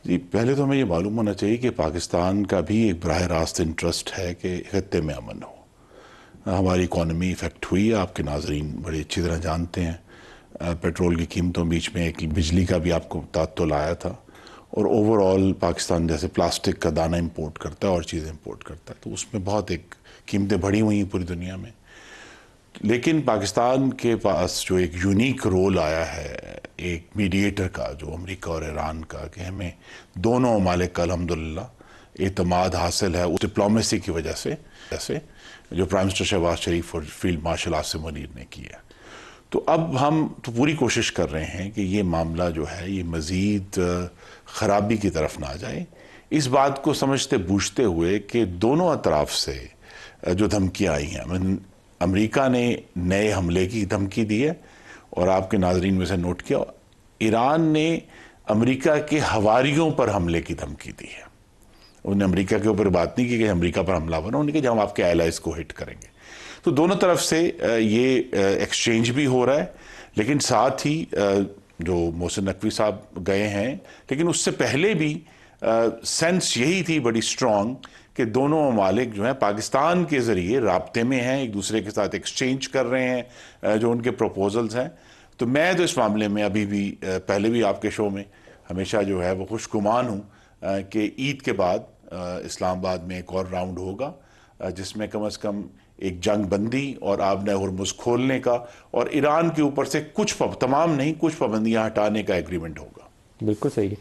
जी, पहले तो हमें ये मालूम होना चाहिए कि पाकिस्तान का भी एक बराह रास्त इंटरेस्ट है कि खत्ते में अमन हो। हमारी इकॉनमी इफेक्ट हुई है, आपके नाजरीन बड़ी अच्छी तरह जानते हैं। पेट्रोल की कीमतों बीच में एक बिजली का भी आपको तात्तुल आया था। और ओवरऑल पाकिस्तान जैसे प्लास्टिक का दाना इंपोर्ट करता है और चीज़ें इंपोर्ट करता है, तो उसमें बहुत एक कीमतें बढ़ी हुई हैं पूरी दुनिया में। लेकिन पाकिस्तान के पास जो एक यूनिक रोल आया है एक मीडिएटर का, जो अमेरिका और ईरान का, कि हमें दोनों ममालिक का अल्हम्दुलिल्लाह एतमाद हासिल है उस डिप्लोमेसी की वजह से, जैसे जो प्राइम मिनिस्टर शहबाज शरीफ और फील्ड मार्शल आसिम मुनीर ने किया। तो अब हम तो पूरी कोशिश कर रहे हैं कि ये मामला जो है ये मज़ीद ख़राबी की तरफ ना जाए, इस बात को समझते बूझते हुए कि दोनों अतराफ से जो धमकियाँ आई हैं, अमेरिका ने नए हमले की धमकी दी है, और आपके नाजरीन में से नोट किया, ईरान ने अमेरिका के हवारियों पर हमले की धमकी दी है। उन्होंने अमेरिका के ऊपर बात नहीं की कि अमेरिका पर हमला बना, उन्होंने कहा हम आपके एलाइज को हिट करेंगे। तो दोनों तरफ से ये एक्सचेंज भी हो रहा है, लेकिन साथ ही जो मोहसिन नकवी साहब गए हैं, लेकिन उससे पहले भी सेंस यही थी बड़ी स्ट्रॉन्ग कि दोनों ममालिक जो हैं पाकिस्तान के ज़रिए राब्ते में हैं, एक दूसरे के साथ एक्सचेंज कर रहे हैं जो उनके प्रपोजल्स हैं। तो मैं तो इस मामले में अभी भी पहले भी आपके शो में हमेशा जो है वो खुशगुमान हूँ कि ईद के बाद इस्लामाबाद में एक और राउंड होगा जिसमें कम से कम एक जंग बंदी और आबने हुर्मुज़ खोलने का और ईरान के ऊपर से कुछ तमाम नहीं, कुछ पाबंदियां हटाने का एग्रीमेंट होगा। बिल्कुल सही है।